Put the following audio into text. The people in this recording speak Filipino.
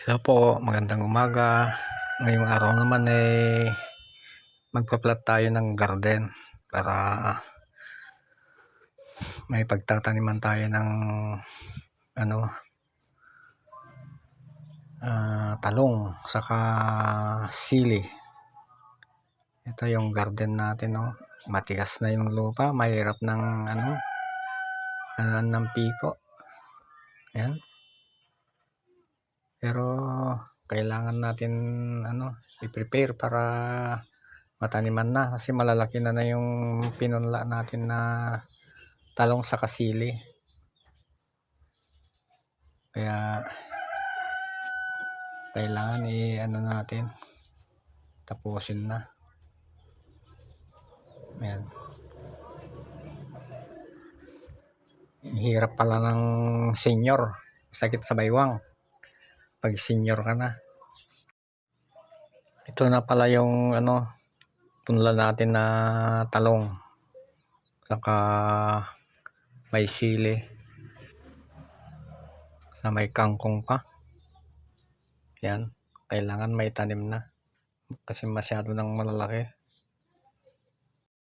Hello po, magandang umaga. Ngayong araw naman magpa-plot tayo ng garden para may pagtataniman tayo ng talong saka sili. Ito yung garden natin, no. Matigas na yung lupa, mahirap ng ng piko. Ayan. Pero kailangan natin i-prepare para mataniman na kasi malalaki na yung pinunla natin na talong sa kasili. Kaya kailangan natin tapusin na. Ayan. Hirap pala ng senior, sakit sa baywang pag senior ka na. Ito na pala yung punla natin na talong, saka may sili, sa may kangkong pa. Yan, kailangan may tanim na kasi masyado nang malalaki.